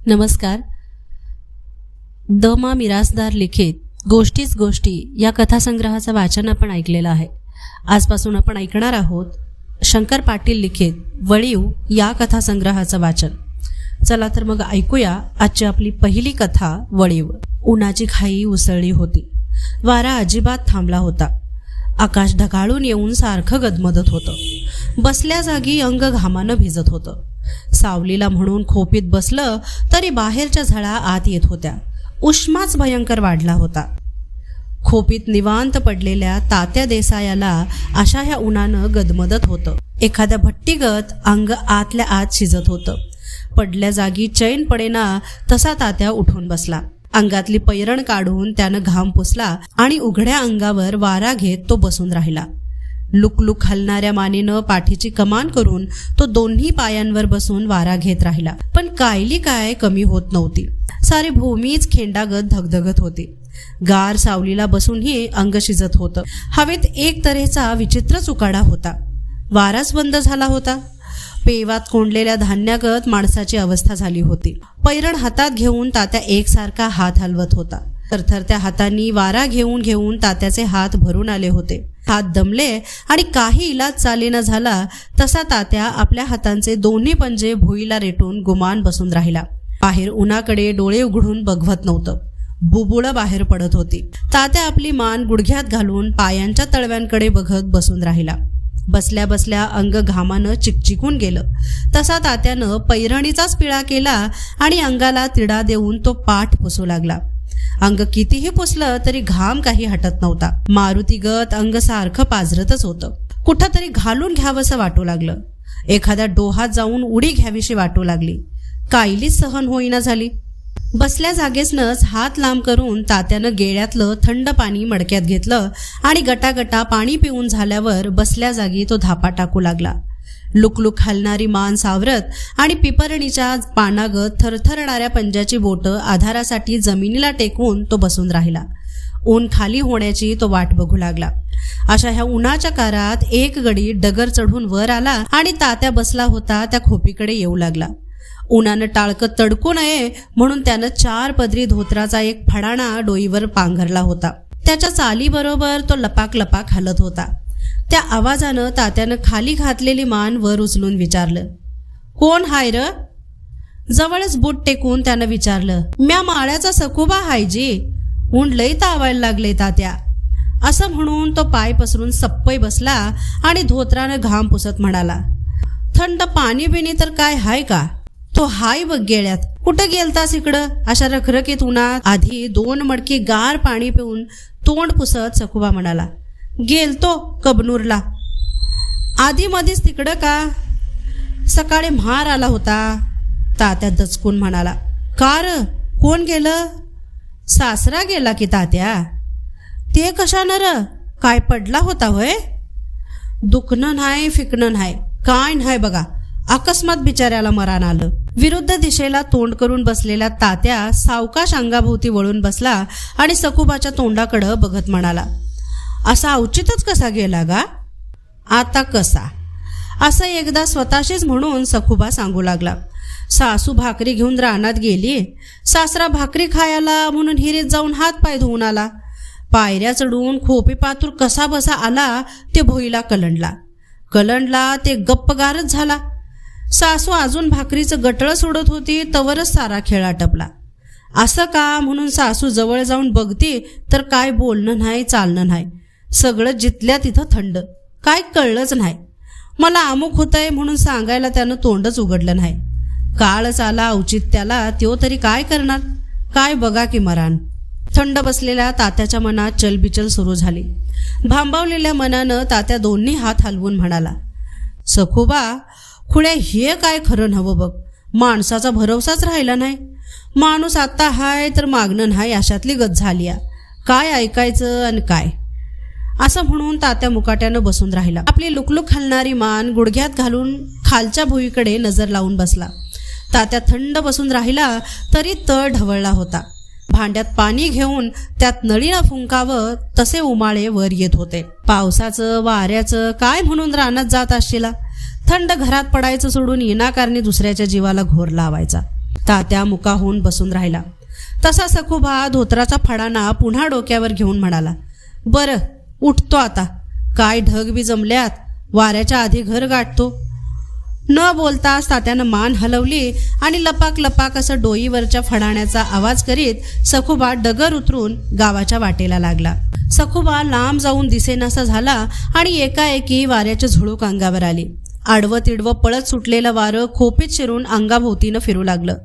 नमस्कार. द मा मिरासदार लिखित गोष्टीच गोष्टी या कथासंग्रहाचं वाचन आपण ऐकलेलं आहे. आजपासून आपण ऐकणार आहोत शंकर पाटील लिखित वळीव या कथासंग्रहाचं वाचन. चला तर मग ऐकूया आजची आपली पहिली कथा वळीव. उन्हाची खाई उसळली होती. वारा अजिबात थांबला होता. आकाश ढगाळून येऊन सारखं गदमदत होतं. बसल्या जागी अंग घामानं भिजत होतं. सावलीला म्हणून खोपीत बसलं तरी बाहेरच्या झळा आत येत होत्या. उष्माच भयंकर वाढला होता. खोपीत निवांत पडलेल्या तात्या देसायाला अशा ह्या उन्हानं गदमदत होतं. एखाद्या भट्टीगत अंग आतल्या आत शिजत होतं. पडल्या जागी चैन पडेना तसा तात्या उठून बसला. अंगातली पैरण काढून त्यानं घाम पुसला आणि उघड्या अंगावर वारा घेत तो बसून राहिला. लुकलुक हलणाऱ्या मानेनं पाठीची कमान करून तो दोन्ही पायांवर बसून वारा घेत राहिला. पण कायली काय कमी होत नव्हती. सारी भूमीच खेंडागत धगधगत होती. गार सावलीला बसूनही अंग शिजत होतं. हवेत एक तऱ्हेचा विचित्रच उकाडा होता. वाराच बंद झाला होता. पेवात कोंडलेल्या धान्यागत माणसाची अवस्था झाली होती. पैरण हातात घेऊन तात्या एकसारखा हात हलवत होता. थरथरत्या हातांनी वारा घेऊन घेऊन तात्याचे हात भरून आले होते. हात दमले आणि काही इलाज चालेना झाला तसा तात्या आपल्या हातांचे दोन्ही पंजे भुईला रेटून गुमान बसून राहिला. बाहेर उन्हाकडे डोळे उघडून बघवत नव्हतं. बुबुळं बाहेर पडत होती. तात्या आपली मान गुडघ्यात घालून पायांच्या तळव्यांकडे बघत बसून राहिला. बसल्या बसल्या अंग घामानं चिकचिकून गेलं. तसा तात्यानं पैरणीचाच पिळा केला आणि अंगाला तिडा देऊन तो पाठ पुसू लागला. अंग कितीही पुसलं तरी घाम काही हटत नव्हता. मारुतीगत अंग सारखं पाझरतच होतं. कुठं तरी घालून घ्यावंसं वाटू लागलं. एखाद्या डोहात जाऊन उडी घ्यावीशी वाटू लागली. कायलीच सहन होईना झाली. बसल्या जागेसनच हात लांब करून तात्यानं गेळ्यातलं थंड पाणी मडक्यात घेतलं आणि गटागटा पाणी पिऊन झाल्यावर बसल्या जागी तो धापा टाकू लागला. लुकलुक हलणारी मान सावरत आणि पिपरणीच्या पानागत थरथरणाऱ्या पंजाची बोटं आधारासाठी जमिनीला टेकवून तो बसून राहिला. ऊन खाली होण्याची तो वाट बघू लागला. अशा ह्या उन्हाच्या कारात एक गडी डगर चढून वर आला आणि तात्या बसला होता त्या खोपीकडे येऊ लागला. उन्हानं टाळकं तडकू नये म्हणून त्यानं 4 पदरी धोत्राचा एक फडाणा डोईवर पांघरला होता. त्याच्या चालीबरोबर तो लपाक लपाक हलत होता. त्या आवाजानं तात्यानं खाली घातलेली मान वर उचलून विचारलं, कोण हाय र? जवळच बूट टेकून त्यानं विचारलं, म्या माळ्याचा सखुबा हाय जी. ऊन लई तावायला लागले तात्या. असं म्हणून तो पाय पसरून सप्पई बसला आणि धोत्रानं घाम पुसत म्हणाला, थंड पाणी बिनी तर काय हाय का? तो हाय बघ गेळ्यात. कुठं गेलतास इकडं अशा रखरखीत उन्हात? आधी 2 मडकी गार पाणी पिऊन तोंड पुसत सखुबा म्हणाला, गेलतो कबनूरला. आधी मधीच तिकडं का? सकाळी म्हार आला होता. तात्या दचकून म्हणाला, का र? कोण गेलं? सासरा गेला की तात्या. ते कशानं र? काय पडला होता होय? दुखणं नाही फिकणं नाही काय नाही बघा. अकस्मात बिचाऱ्याला मरण आलं. विरुद्ध दिशेला तोंड करून बसलेला तात्या सावकाश अंगाभोवती वळून बसला आणि सखुबाच्या तोंडाकडं बघत म्हणाला, असा औचितच कसा गेला गा? आता कसा? असं एकदा स्वतःशीच म्हणून सखुबा सांगू लागला. सासू भाकरी घेऊन रानात गेली. सासरा भाकरी खायला म्हणून हिरीत जाऊन हात पाय धुवून आला. पायऱ्या चढून खोपी पातूर कसा बसा आला ते भोईला कलंडला ते गप्पगारच झाला. सासू अजून भाकरीचं गटळं सोडत होती तवरच सारा खेळ आटपला. असं का म्हणून सासू जवळ जाऊन बघती तर काय बोलणं नाही चालणं नाही. सगळं जिथल्या तिथं थंड. काय कळलंच नाही. मला अमुक होतंय म्हणून सांगायला त्यानं तोंडच उघडलं नाही. काळच आला औचित्याला त्यो तरी काय करणार? काय बघा की मरान. थंड बसलेल्या तात्याच्या मनात चलबिचल सुरू झाली. भांबावलेल्या मनानं तात्या दोन्ही हात हलवून म्हणाला, सखुबा खुळ्या हे काय खरं नव्हं बघ. माणसाचा भरवसाच राहिला नाही. माणूस आता हाय तर मागणं नाही अशातली गत झाली. काय ऐकायचं आणि काय? असं म्हणून तात्या मुकाट्यानं बसून राहिला. आपली लुकलुक हलणारी मान गुडघ्यात घालून खालच्या भुईकडे नजर लावून बसला. तात्या थंड बसून राहिला तरी तळ ढवळला होता. भांड्यात पाणी घेऊन त्यात नळीनं फुंकावं तसे उमाळे वर येत होते. पावसाचं वाऱ्याचं काय म्हणून रानात जात असशीला. थंड घरात पडायचं सोडून विनाकारणी दुसऱ्याच्या जीवाला घोर लावायचा. तात्या मुका होऊन बसून राहिला. तसा सखोबा धोत्राचा फडाना पुन्हा डोक्यावर घेऊन म्हणाला, बरं उठतो आता. काय ढग बी जमल्यात, वाऱ्याच्या आधी घर गाठतो. न बोलताच तात्यानं मान हलवली आणि लपाक लपाक असं डोईवरच्या फडाण्याचा आवाज करीत सखोबा डगर उतरून गावाच्या वाटेला लागला. सखोबा लांब जाऊन दिसेनासा झाला आणि एकाएकी वाऱ्याचे झुळूक अंगावर आली. आडवं तिडवं पळत सुटलेलं वारं खोपीत शिरून अंगाभोवतीनं फिरू लागलं.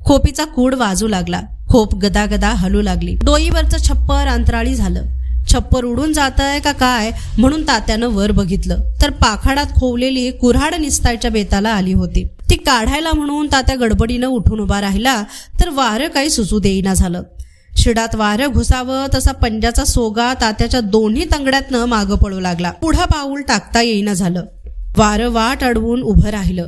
खोपीचा कूड वाजू लागला. खोप गदागदा हलू लागली. डोईवरचं छप्पर अंतराळी झालं. छप्पर उडून जातंय का काय म्हणून तात्यानं वर बघितलं तर पाखाडात खोवलेली कुऱ्हाड निस्तायच्या बेताला आली होती. ती काढायला म्हणून तात्या गडबडीनं उठून उभा राहिला तर वारं काही सुचू देईना झालं. शिडात वारं घुसावं तसा पंजाचा सोगा तात्याच्या दोन्ही तंगड्यातनं मागं पडू लागला. पुढं पाऊल टाकता येईना झालं. वारं वाट अडवून उभं राहिलं.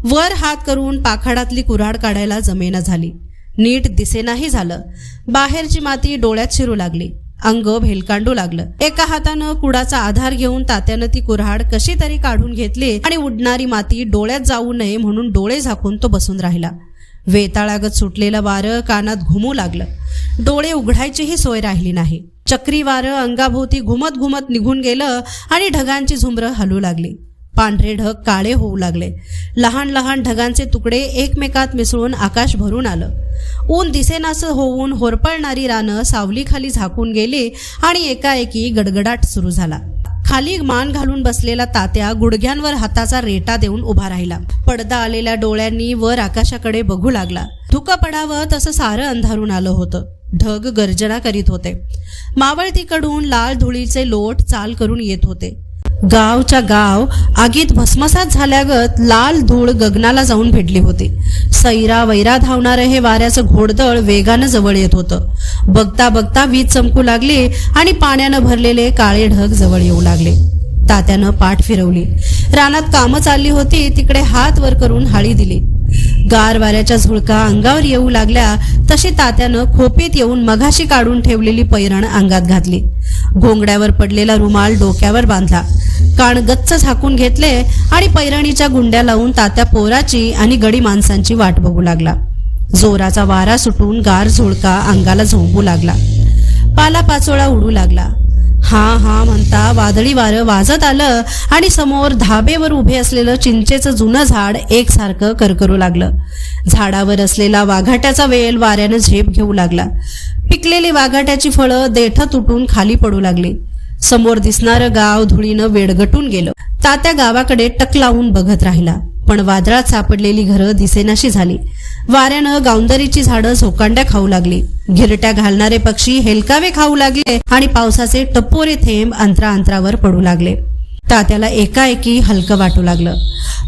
वर हात करून पाखाडातली कुऱ्हाड काढायला जमेना झाली. नीट दिसेनाही झालं. बाहेरची माती डोळ्यात शिरू लागली. अंग भेलकांडू लागलं. एका हातानं कुडाचा आधार घेऊन तात्यानं ती कुऱ्हाड कशी तरी काढून घेतली आणि उडणारी माती डोळ्यात जाऊ नये म्हणून डोळे झाकून तो बसून राहिला. वेताळागत सुटलेलं वारं कानात घुमू लागलं. डोळे उघडायचीही सोय राहिली नाही. चक्री वारं अंगाभोवती घुमत घुमत निघून गेलं आणि ढगांची झुंबरं हलू लागली. पांढरे ढग काळे होऊ लागले. लहान लहान ढगांचे तुकडे एकमेकात मिसळून आकाश भरून आलं. ऊन दिसेनासं होऊन होरपळणारी रानं सावलीखाली झाकून गेली आणि एकाएकी गडगडाट सुरू झाला. खाली मान घालून बसलेला तात्या गुडघ्यांवर हाताचा रेटा देऊन उभा राहिला. पडदा आलेल्या डोळ्यांनी वर आकाशाकडे बघू लागला. धुकं पडावं तसं सारं अंधारून आलं होतं. ढग गर्जना करीत होते. मावळतीकडून लाल धुळीचे लोट चाल करून येत होते. गावच्या गाव आगीत भस्मसात झाल्यागत लाल धूळ गगनाला जाऊन भेटली होती. सैरा वैरा धावणारं हे वाऱ्याचं घोडदळ वेगानं जवळ येत होतं. बघता बघता वीज चमकू लागली आणि पाण्यानं भरलेले काळे ढग जवळ येऊ लागले. तात्यानं पाठ फिरवली. रानात कामं चालली होती तिकडे हात वर करून हाळी दिली. गार वाऱ्याच्या झुळका अंगावर येऊ लागल्या तशी तात्यानं खोपीत येऊन मघाशी काढून ठेवलेली पैरण अंगात घातली. घोंगड्यावर पडलेला रुमाल डोक्यावर बांधला. कान गच्च झाकून घेतले आणि पैरणीच्या गुंड्या लावून तात्या पोराची आणि गडी माणसांची वाट बघू लागला. जोराचा वारा सुटून गार झुळका अंगाला झोंबू लागला. पालापाचोळा उडू लागला. हा हा म्हणता वादळी वारं वाजत आलं आणि समोर धाबेवर उभे असलेलं चिंचेचं जुनं झाड एकसारखं करकरू लागलं. झाडावर असलेला वाघाट्याचा वेल वाऱ्यानं झेप घेऊ लागला. पिकलेली वाघाट्याची फळं देठं तुटून खाली पडू लागली. समोर दिसणारं गाव धुळीनं वेडगटून गेलं. तात्या गावाकडे टक लावून बघत राहिला पण वादळात सापडलेली घरं दिसेनाशी झाली. वाऱ्यानं गावंदरीची झाडं झोकांड्या खाऊ लागली. घिरट्या घालणारे पक्षी हेलकावे खाऊ लागले आणि पावसाचे टपोरे थेंब अंतरावर पडू लागले. तात्याला एकाएकी हलकं वाटू लागलं.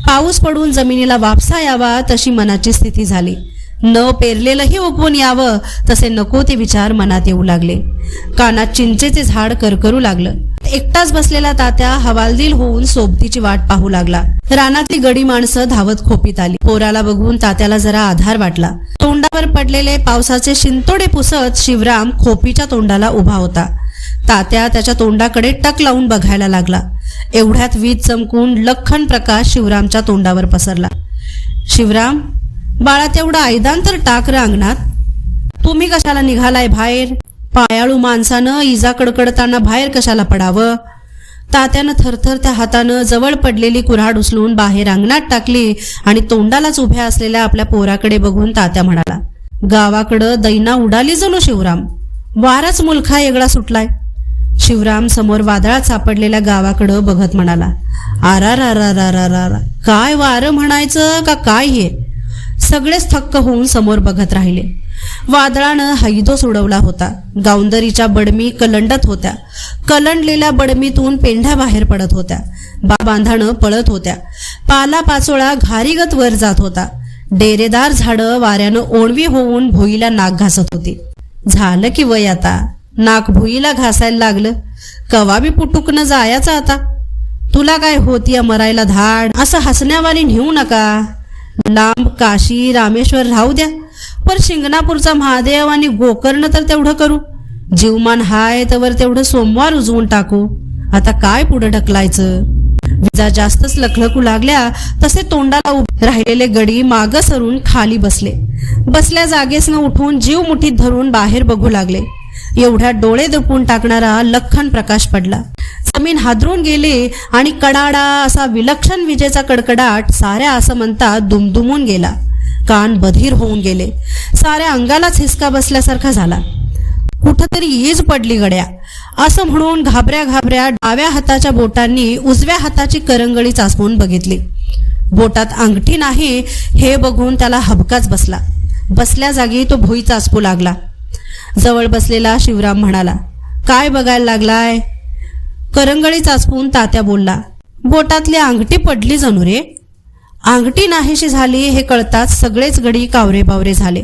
पाऊस पडून जमिनीला वापसा यावा तशी मनाची स्थिती झाली. न पेरलेलंही उगवून यावं तसे नको ते विचार मनात येऊ लागले. कानात चिंचेचे झाड करकरू लागलं. एकटाच बसलेला तात्या हवालदिल होऊन सोबतीची वाट पाहू लागला. रानातली गडी माणसं धावत खोपीत आली. पोराला बघून तात्याला जरा आधार वाटला. तोंडावर पडलेले पावसाचे शिंतोडे पुसत शिवराम खोपीच्या तोंडाला उभा होता. तात्या त्याच्या तोंडाकडे टक लावून बघायला लागला. एवढ्यात वीज चमकून लख्खन प्रकाश शिवरामच्या तोंडावर पसरला. शिवराम, बाळा तेवढा ऐदान तर टाक अंगणात. तुम्ही कशाला निघालाय बाहेर? पायाळू माणसानं इजा कडकडताना बाहेर कशाला पडावं? तात्यानं थरथर त्या हातानं जवळ पडलेली कुऱ्हाड उचलून बाहेर अंगणात टाकली आणि तोंडालाच उभ्या असलेल्या आपल्या पोराकडे बघून तात्या म्हणाला, गावाकडं दैना उडाली जणू शिवराम. वाराच मुलखा एगळा सुटलाय. शिवराम समोर वादळात सापडलेल्या गावाकडं बघत म्हणाला, आरारारारारारा, काय वारं म्हणायचं का काय हे? सगळेच थक्क होऊन समोर बघत राहिले. वादळानं हैदोस उडवला होता. गावंदरीच्या बडमी कलंडत होत्या. कलंडलेल्या बडमीतून पेंढ्या बाहेर पडत होत्या. बांधानं पळत होत्या. पाला पाचोळा घारीगत वर जात होता. डेरेदार झाडं वाऱ्यानं ओणवी होऊन भुईला नाक घासत होती. झालं की वय आता, नाक भुईला घासायला लागलं. कवा बी पुटुकनं जायचं आता. तुला काय होती मरायला धाड? असं हसण्यावाली नेऊ नका. लांब काशी रामेश्वर राहू द्या, पर शिंगणापूरचा महादेव आणि गोकर्ण तर तेवढं करू. जीवमान हाय तवर तेवढं सोमवार उजवून टाकू. आता काय पुढे ढकलायचं? विजा जास्तच लखलखू लागल्या तसे तोंडाला उभे राहिलेले गडी मागं सरून खाली बसले. बसल्या जागेस न उठून जीव मुठीत धरून बाहेर बघू लागले. एवढ्या डोळे दडपून टाकणारा लख्खन प्रकाश पडला. जमीन हादरून गेली आणि कडाडा असा विलक्षण विजेचा कडकडाट साऱ्या आसमंतात दुमदुमून गेला. कान बधीर होऊन गेले. साऱ्या अंगालाच हिसका बसल्यासारखा झाला. कुठंतरी ईज पडली गड्या असं म्हणून घाबऱ्या घाबऱ्या डाव्या हाताच्या बोटांनी उजव्या हाताची करंगळी चाचपून बघितली. बोटात अंगठी नाही हे बघून त्याला हबकाच बसला. बसल्या जागी तो भुई चाचपू लागला. जवळ बसलेला शिवराम म्हणाला, काय बघायला लागलाय? करंगळी चाचपून तात्या बोलला, बोटातली अंगठी पडली जणू रे. अंगठी नाहीशी झाली हे कळताच सगळेच गडी कावरे बावरे झाले.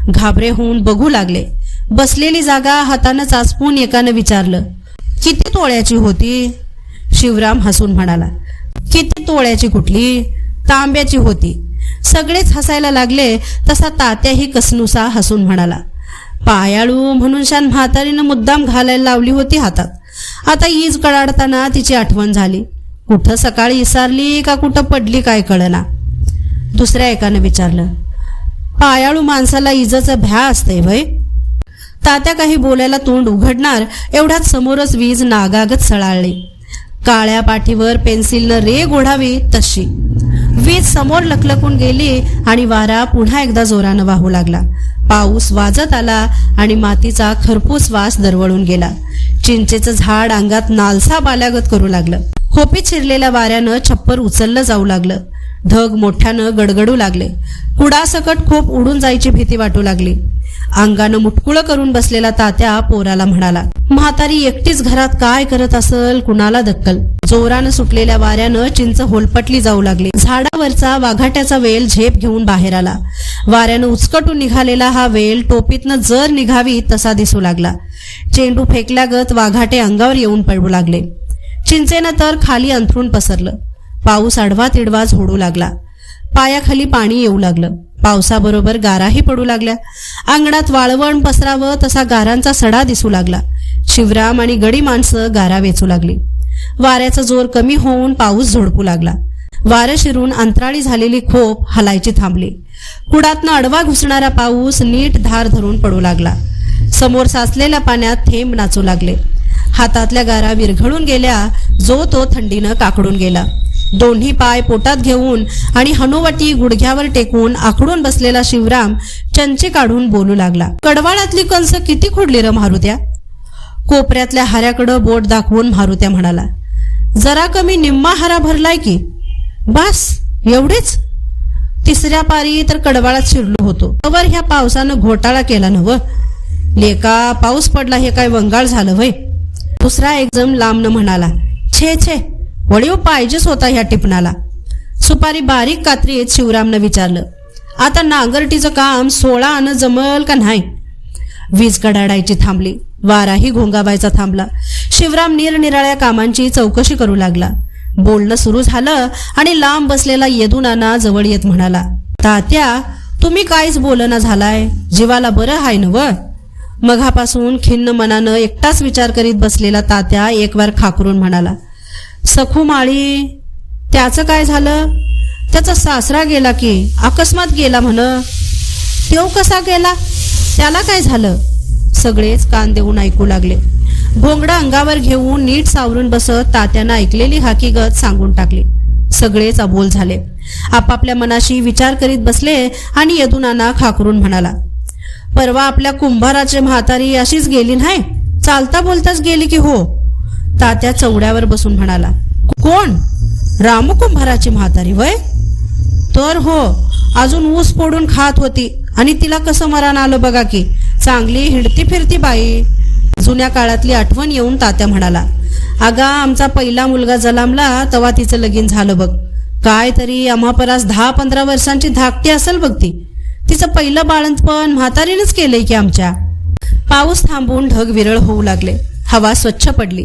घाबरे होऊन बघू लागले. बसलेली जागा हातानं चाचपून एकानं विचारलं, किती तोळ्याची होती? शिवराम हसून म्हणाला, किती तोळ्याची कुठली, तांब्याची होती. सगळेच हसायला लागले. तसा तात्याही कसनुसा हसून म्हणाला, पायाळू म्हणून शान म्हातारीनं मुद्दाम घालायला लावली होती हातात. आता ईज कडाडताना तिची आठवण झाली. कुठं सकाळी विसरली का कुठं पडली काय कळना. दुसऱ्या एकानं विचारलं, पायाळू माणसाला इजाचं भ्या असते भय? तात्या काही बोलायला तोंड उघडणार एवढ्यात समोरच वीज नागागत सळाळली. काळ्या पाठीवर पेन्सिलनं रेघ ओढावी तशी वीज समोर लखलखून गेली आणि वारा पुन्हा एकदा जोरानं वाहू लागला. पाऊस वाजत आला आणि मातीचा खरपूस वास दरवळून गेला. चिंचेचं झाड अंगात नालसा बाल्यागत करू लागलं. खोपीत शिरलेल्या वाऱ्यानं छप्पर उचललं जाऊ लागलं. ढग मोठ्यानं गडगडू लागले. कुडासकट खोप उडून जायची भीती वाटू लागली. अंगानं मुटकुळं करून बसलेला तात्या पोराला म्हणाला, म्हातारी एकटीच घरात काय करत असल कुणाला दक्कल. जोरानं सुटलेल्या वाऱ्यानं चिंच होलपटली जाऊ लागली. झाडावरचा वाघाट्याचा वेल झेप घेऊन बाहेर आला. वाऱ्यानं उचकटून निघालेला हा वेल टोपीतनं जर निघावी तसा दिसू लागला. चेंडू फेकल्यागत वाघाटे अंगावर येऊन पडू लागले. चिंचेनं तर खाली अंथरून पसरलं. पाऊस आडवा तिडवा झोडू लागला. पायाखाली पाणी येऊ लागलं. पावसाबरोबर गाराही पडू लागल्या. अंगणात वाळवण पसरावं तसा गारांचा सडा दिसू लागला. शिवराम आणि गडी माणसं गारा वेचू लागली. वाऱ्याचा जोर कमी होऊन पाऊस झोडपू लागला. वारं शिरून अंतराळी झालेली खोप हलायची थांबली. कुडातनं आडवा घुसणारा पाऊस नीट धार धरून पडू लागला. समोर साचलेल्या पाण्यात थेंब नाचू लागले. हातातल्या गारा विरघळून गेल्या. जो तो थंडीनं काकडून गेला. दोन्ही पाय पोटात घेऊन आणि हनुवटी गुडघ्यावर टेकून आखडून बसलेला शिवराम चंचे काढून बोलू लागला, कडवाळातली कंस किती खोडली र मारुत्या? कोपऱ्यातल्या हाऱ्याकडं बोट दाखवून मारुत्या म्हणाला, जरा कमी निम्मा हारा भरलाय की. बस एवढेच? तिसऱ्या पारी तर कडवाळात शिरलो होतो. तवर ह्या पावसानं घोटाळा केला नव. लेका पाऊस पडला हे काय वंगाळ झालं वय? दुसरा एकदम लांबनं म्हणाला, छे छे वडीव पाहिजेच होता ह्या टिपणाला. सुपारी बारीक कात्रीत शिवरामनं विचारलं, आता नांगरटीचं काम 16 आणं जमल का नाही? वीज कडाडायची थांबली. वाराही घोंगावायचा थांबला. शिवराम निरनिराळ्या कामांची चौकशी करू लागला. बोलणं सुरू झालं आणि लांब बसलेला येदुनाना जवळ येत म्हणाला, तात्या तुम्ही काहीच बोलना झालाय, जीवाला बरं हाय नव? मघापासून खिन्न मनानं एकटाच विचार करीत बसलेला तात्या एकवार खाकरून म्हणाला, सखू माळी त्याचं काय झालं? त्याचा सासरा गेला की अकस्मात गेला म्हण. तेव कसा गेला? त्याला काय झालं? सगळेच कान देऊन ऐकू लागले. भोंगडा अंगावर घेऊन नीट सावरून बसत तात्यानं ऐकलेली हकीकत सांगून टाकली. सगळेच अबोल झाले. आपापल्या मनाशी विचार करीत बसले आणि यदुनाना खाकरून म्हणाला, परवा आपल्या कुंभाराची म्हातारी अशीच गेली नाही? चालता बोलताच गेली की हो? तात्या चौड्यावर बसून म्हणाला, कोण? रामू कुंभाराची म्हातारी वय? तर हो, अजून ऊस फोडून खात होती आणि तिला कसं मरण आलं बघा की. चांगली हिंडती फिरती बाई. जुन्या काळातली आठवण येऊन तात्या म्हणाला, अगा आमचा पहिला मुलगा जलामला तेव्हा तिचं लगीन झालं बघ. काय तरी आम्हापरास 10-15 वर्षांची धाकटी असेल बघ ती. तिचं पहिलं बाळंतपण म्हातारीनंच केलंय की आमच्या. पाऊस थांबून ढग विरळ होऊ लागले. हवा स्वच्छ पडली.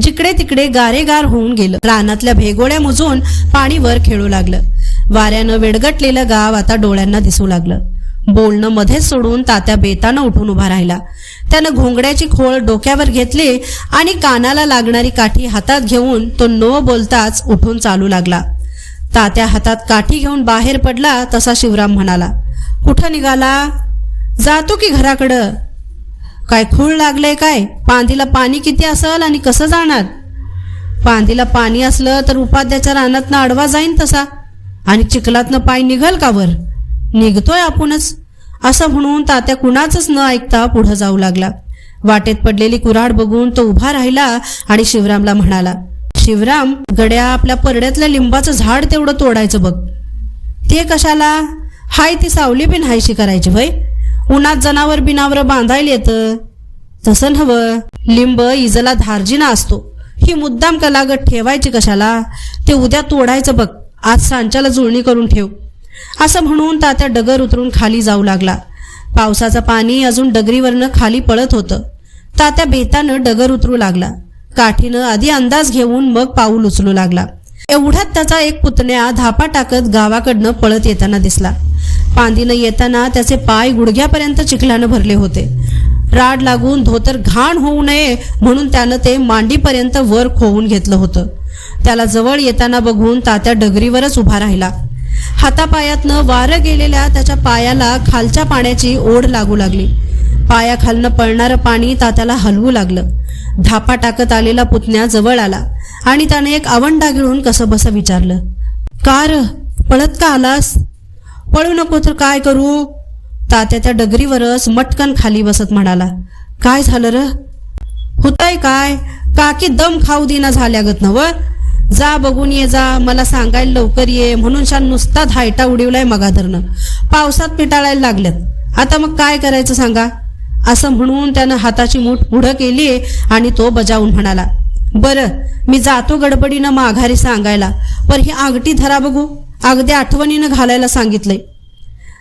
जिकडे तिकडे गारेगार होऊन गेलं. रानातल्या भेगोळ्या मुजून पाणी वर खेळू लागलं. वाऱ्यानं वेडगटलेलं गाव आता डोळ्यांना दिसू लागलं. बोलणं मध्येच सोडून तात्या बेतानं उठून उभा राहिला. त्यानं घोंगड्याची खोळ डोक्यावर घेतली आणि कानाला लागणारी काठी हातात घेऊन तो न बोलताच उठून चालू लागला. तात्या हातात काठी घेऊन बाहेर पडला तसा शिवराम म्हणाला, कुठं निघाला? जातो की घराकडं. काय खूळ लागलंय काय? पांदीला पाणी किती असेल आणि कसं जाणार? पांदीला पाणी असलं तर उपाध्याच्या रानातनं आडवा जाईन तसा, आणि चिखलातनं पाय निघल का वर? निघतोय आपणच, असं म्हणून तात्या कुणाचंच न ऐकता पुढं जाऊ लागला. वाटेत पडलेली कुऱ्हाड बघून तो उभा राहिला आणि शिवरामला म्हणाला, शिवराम, गड्या, आपल्या परड्यातल्या लिंबाचं झाड तेवढं तोडायचं बघ. ते कशाला? हाय ती सावली बी नाहीशी करायची भय. उन्हात जनावर बिनावर बांधायला येतं. तसं नव्हं, लिंब इजला धार्जिना असतो. ही मुद्दाम कलागत ठेवायची कशाला? ते उद्या तोडायचं बघ, आज सांच्याला जुळणी करून ठेव. असं म्हणून तात्या डगर उतरून खाली जाऊ लागला. पावसाचं पाणी अजून डगरीवरनं खाली पळत होतं. तात्या बेतानं डगर उतरू लागला. काठीनं आधी अंदाज घेऊन मग पाऊल उचलू लागला. एवढ्यात त्याचा एक पुतण्या धापा टाकत गावाकडनं पळत येताना दिसला. पांदीनं येताना त्याचे पाय गुडघ्यापर्यंत चिखलानं भरले होते. राड लागून धोतर घाण होऊ नये म्हणून त्यानं ते मांडीपर्यंत वर खोवून घेतलं होतं. त्याला जवळ येताना बघून तात्या डगरीवरच उभा राहिला. हातापायातनं वारं गेलेल्या त्याच्या पायाला खालच्या पाण्याची ओढ लागू लागली. पायाखालनं पळणारं पाणी तात्याला हलवू लागलं. धापा टाकत आलेला पुतण्या जवळ आला आणि त्याने एक आवंडा गिळून कसं बसं विचारलं, का र, पळत का आलास? पळू नको तर काय करू? तात्या त्या डगरीवरच मटकन खाली बसत म्हणाला, काय झालं र? होतंय काय? काकी दम खाऊ दिना झाल्यागत नवं. जा बघून ये जा, मला सांगायला लवकर ये म्हणून शान नुसता धायटा उडवलाय मगाधरनं. पावसात पिटाळायला लागल्यात. आता मग काय करायचं सांगा? असं म्हणून त्यानं हाताची मूठ पुढं केली आणि तो बजावून म्हणाला, बरं, मी जातो गडबडीनं माघारी सांगायला, पण ही आगटी धरा बघू, अगदी आठवणीनं घालायला सांगितलंय.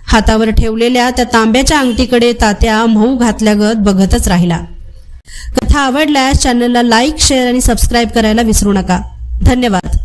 हातावर ठेवलेल्या त्या तांब्याच्या अंगठीकडे तात्या मऊ घातल्यागत बघतच राहिला. कथा आवडल्यास चॅनलला लाईक, शेअर आणि सबस्क्राईब करायला विसरू नका. धन्यवाद.